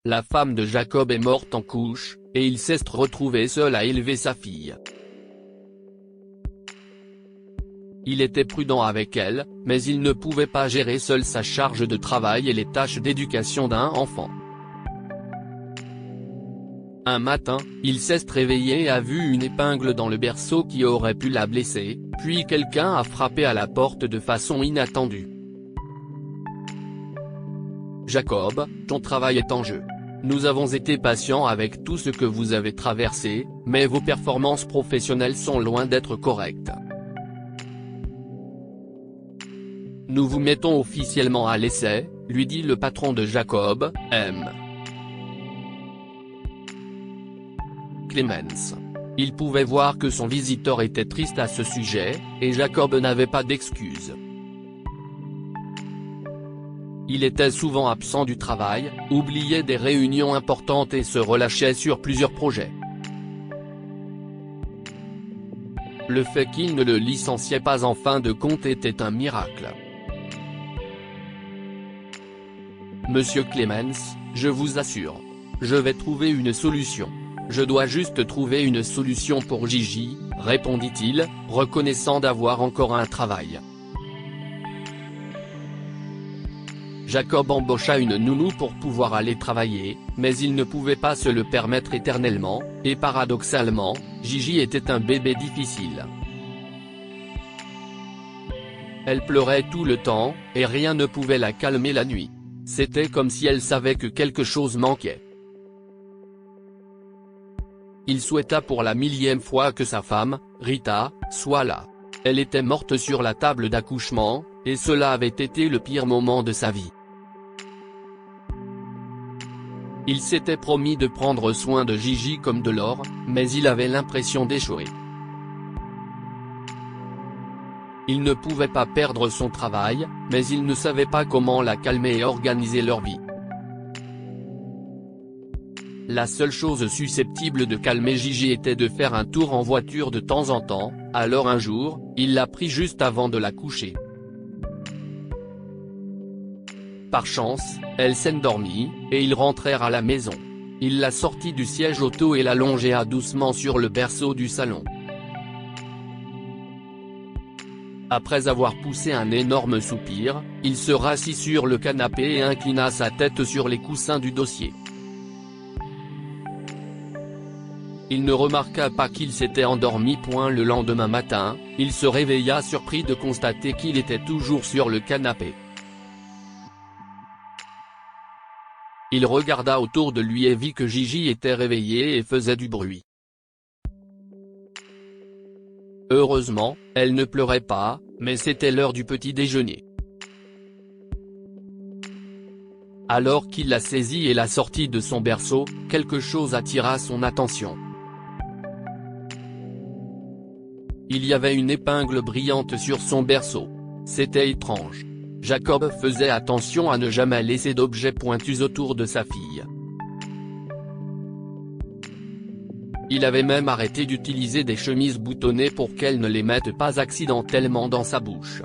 La femme de Jacob est morte en couche, et il s'est retrouvé seul à élever sa fille. Il était prudent avec elle, mais il ne pouvait pas gérer seul sa charge de travail et les tâches d'éducation d'un enfant. Un matin, il s'est réveillé et a vu une épingle dans le berceau qui aurait pu la blesser, puis quelqu'un a frappé à la porte de façon inattendue. Jacob, ton travail est en jeu. Nous avons été patients avec tout ce que vous avez traversé, mais vos performances professionnelles sont loin d'être correctes. Nous vous mettons officiellement à l'essai, lui dit le patron de Jacob, M. Clemens. Il pouvait voir que son visiteur était triste à ce sujet, et Jacob n'avait pas d'excuses. Il était souvent absent du travail, oubliait des réunions importantes et se relâchait sur plusieurs projets. Le fait qu'il ne le licenciait pas en fin de compte était un miracle. Monsieur Clemens, je vous assure. Je vais trouver une solution. Je dois juste trouver une solution pour Gigi, répondit-il, reconnaissant d'avoir encore un travail. Jacob embaucha une nounou pour pouvoir aller travailler, mais il ne pouvait pas se le permettre éternellement, et paradoxalement, Gigi était un bébé difficile. Elle pleurait tout le temps, et rien ne pouvait la calmer la nuit. C'était comme si elle savait que quelque chose manquait. Il souhaita pour la 1000e fois que sa femme, Rita, soit là. Elle était morte sur la table d'accouchement, et cela avait été le pire moment de sa vie. Il s'était promis de prendre soin de Gigi comme de l'or, mais il avait l'impression d'échouer. Il ne pouvait pas perdre son travail, mais il ne savait pas comment la calmer et organiser leur vie. La seule chose susceptible de calmer Gigi était de faire un tour en voiture de temps en temps, alors un jour, il l'a pris juste avant de la coucher. Par chance, elle s'endormit, et ils rentrèrent à la maison. Il la sortit du siège auto et la longea doucement sur le berceau du salon. Après avoir poussé un énorme soupir, il se rassit sur le canapé et inclina sa tête sur les coussins du dossier. Il ne remarqua pas qu'il s'était endormi. Le lendemain matin, il se réveilla surpris de constater qu'il était toujours sur le canapé. Il regarda autour de lui et vit que Gigi était réveillée et faisait du bruit. Heureusement, elle ne pleurait pas, mais c'était l'heure du petit déjeuner. Alors qu'il la saisit et la sortit de son berceau, quelque chose attira son attention. Il y avait une épingle brillante sur son berceau. C'était étrange. Jacob faisait attention à ne jamais laisser d'objets pointus autour de sa fille. Il avait même arrêté d'utiliser des chemises boutonnées pour qu'elle ne les mette pas accidentellement dans sa bouche.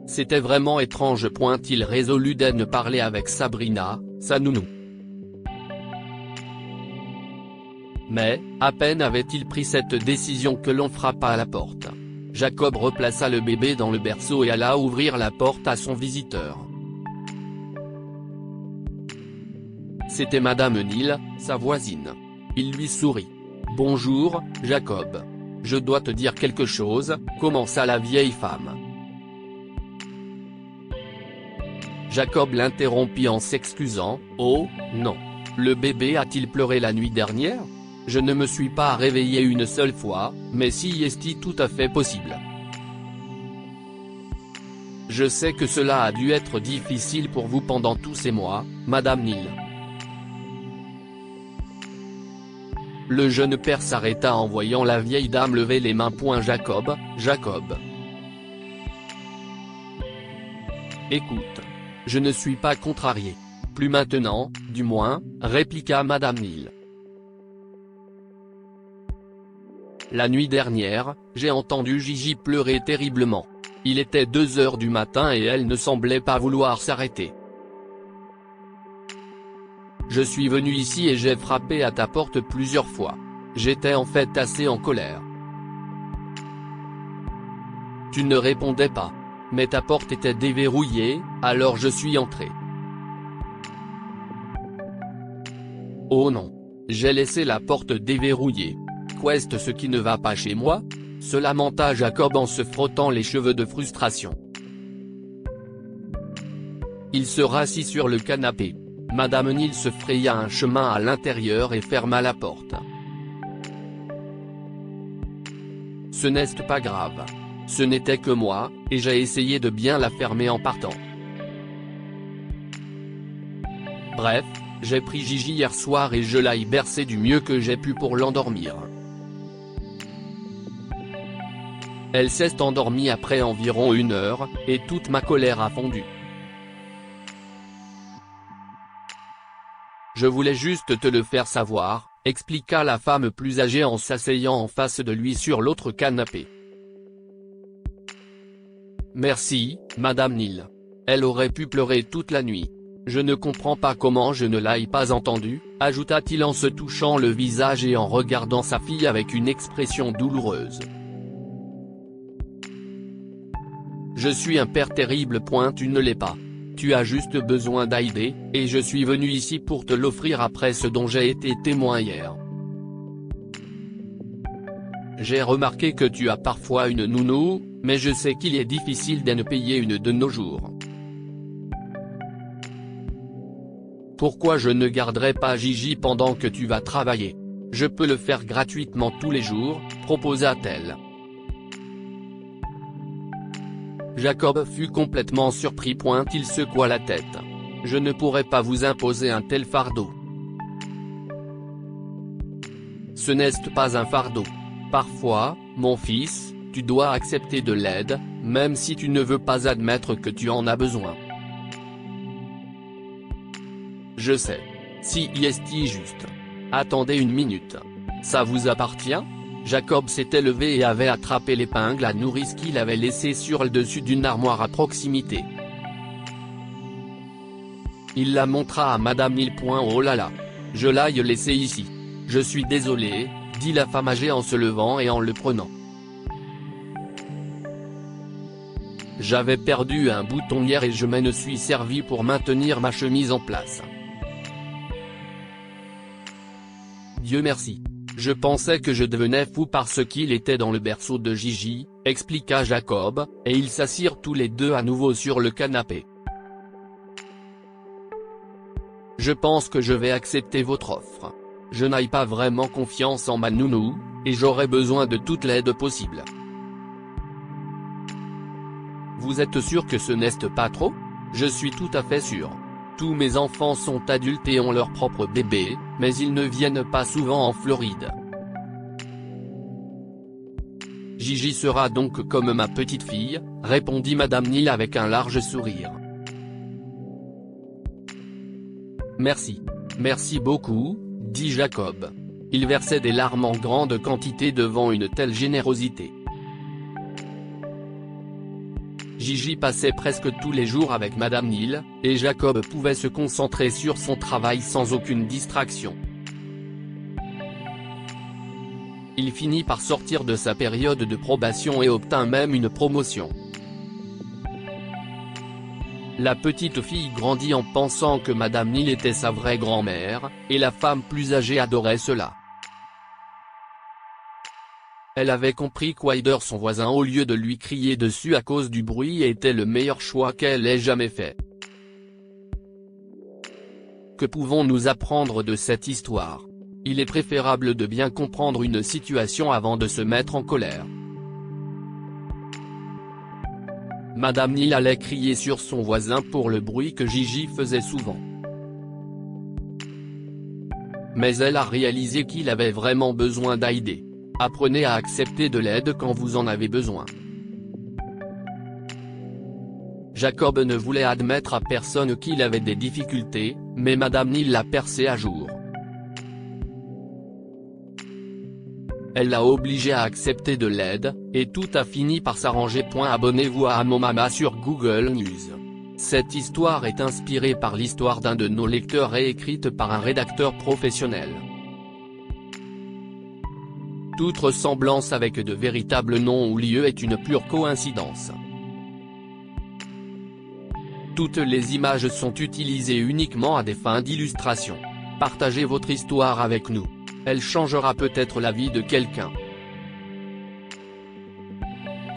C'était vraiment étrange. Il résolut d'en parler avec Sabrina, sa nounou. Mais, à peine avait-il pris cette décision que l'on frappa à la porte. Jacob replaça le bébé dans le berceau et alla ouvrir la porte à son visiteur. C'était Madame Neal, sa voisine. Il lui sourit. « Bonjour, Jacob. Je dois te dire quelque chose », commença la vieille femme. Jacob l'interrompit en s'excusant. « Oh, non. Le bébé a-t-il pleuré la nuit dernière ? Je ne me suis pas réveillé une seule fois, mais si est tout à fait possible. Je sais que cela a dû être difficile pour vous pendant tous ces mois, Madame Neal. » Le jeune père s'arrêta en voyant la vieille dame lever les mains. Jacob. Écoute. Je ne suis pas contrarié. Plus maintenant, du moins, répliqua Madame Neal. La nuit dernière, j'ai entendu Gigi pleurer terriblement. Il était 2 heures du matin et elle ne semblait pas vouloir s'arrêter. Je suis venu ici et j'ai frappé à ta porte plusieurs fois. J'étais en fait assez en colère. Tu ne répondais pas. Mais ta porte était déverrouillée, alors je suis entré. Oh non. J'ai laissé la porte déverrouillée. Qu'est-ce ce qui ne va pas chez moi ? Se lamenta Jacob en se frottant les cheveux de frustration. Il se rassit sur le canapé. Madame Neal se fraya un chemin à l'intérieur et ferma la porte. Ce n'est pas grave. Ce n'était que moi, et j'ai essayé de bien la fermer en partant. Bref, j'ai pris Gigi hier soir et je l'ai bercé du mieux que j'ai pu pour l'endormir. Elle s'est endormie après environ 1 heure, et toute ma colère a fondu. Je voulais juste te le faire savoir, expliqua la femme plus âgée en s'asseyant en face de lui sur l'autre canapé. Merci, Madame Neal. Elle aurait pu pleurer toute la nuit. Je ne comprends pas comment je ne l'ai pas entendu, ajouta-t-il en se touchant le visage et en regardant sa fille avec une expression douloureuse. Je suis un père terrible. Tu ne l'es pas. Tu as juste besoin d'aider, et je suis venu ici pour te l'offrir après ce dont j'ai été témoin hier. J'ai remarqué que tu as parfois une nounou, mais je sais qu'il est difficile de ne payer une de nos jours. Pourquoi je ne garderai pas Gigi pendant que tu vas travailler ? Je peux le faire gratuitement tous les jours, proposa-t-elle. Jacob fut complètement surpris. Il secoua la tête. Je ne pourrais pas vous imposer un tel fardeau. Ce n'est pas un fardeau. Parfois, mon fils, tu dois accepter de l'aide, même si tu ne veux pas admettre que tu en as besoin. Je sais. Si est juste. Attendez 1 minute. Ça vous appartient ? Jacob s'était levé et avait attrapé l'épingle à nourrice qu'il avait laissée sur le dessus d'une armoire à proximité. Il la montra à Madame Neal. Oh là là. Je l'ai laissé ici. Je suis désolé, dit la femme âgée en se levant et en le prenant. J'avais perdu un bouton hier et je m'en suis servi pour maintenir ma chemise en place. Dieu merci. Je pensais que je devenais fou parce qu'il était dans le berceau de Gigi, expliqua Jacob, et ils s'assirent tous les deux à nouveau sur le canapé. Je pense que je vais accepter votre offre. Je n'ai pas vraiment confiance en ma nounou, et j'aurai besoin de toute l'aide possible. Vous êtes sûr que ce n'est pas trop ? Je suis tout à fait sûr. Tous mes enfants sont adultes et ont leur propre bébé, mais ils ne viennent pas souvent en Floride. Gigi sera donc comme ma petite fille, répondit Madame Neal avec un large sourire. Merci. Merci beaucoup, dit Jacob. Il versait des larmes en grande quantité devant une telle générosité. Gigi passait presque tous les jours avec Madame Neal, et Jacob pouvait se concentrer sur son travail sans aucune distraction. Il finit par sortir de sa période de probation et obtint même une promotion. La petite fille grandit en pensant que Madame Neal était sa vraie grand-mère, et la femme plus âgée adorait cela. Elle avait compris qu'Wider, son voisin, au lieu de lui crier dessus à cause du bruit, était le meilleur choix qu'elle ait jamais fait. Que pouvons-nous apprendre de cette histoire ? Il est préférable de bien comprendre une situation avant de se mettre en colère. Madame Neal allait crier sur son voisin pour le bruit que Gigi faisait souvent. Mais elle a réalisé qu'il avait vraiment besoin d'aider. Apprenez à accepter de l'aide quand vous en avez besoin. Jacob ne voulait admettre à personne qu'il avait des difficultés, mais Madame Neal l'a percé à jour. Elle l'a obligé à accepter de l'aide, et tout a fini par s'arranger. Abonnez-vous à Amomama sur Google News. Cette histoire est inspirée par l'histoire d'un de nos lecteurs et écrite par un rédacteur professionnel. Toute ressemblance avec de véritables noms ou lieux est une pure coïncidence. Toutes les images sont utilisées uniquement à des fins d'illustration. Partagez votre histoire avec nous. Elle changera peut-être la vie de quelqu'un.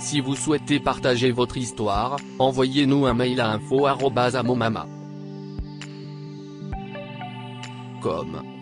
Si vous souhaitez partager votre histoire, envoyez-nous un mail à info@amomama.com.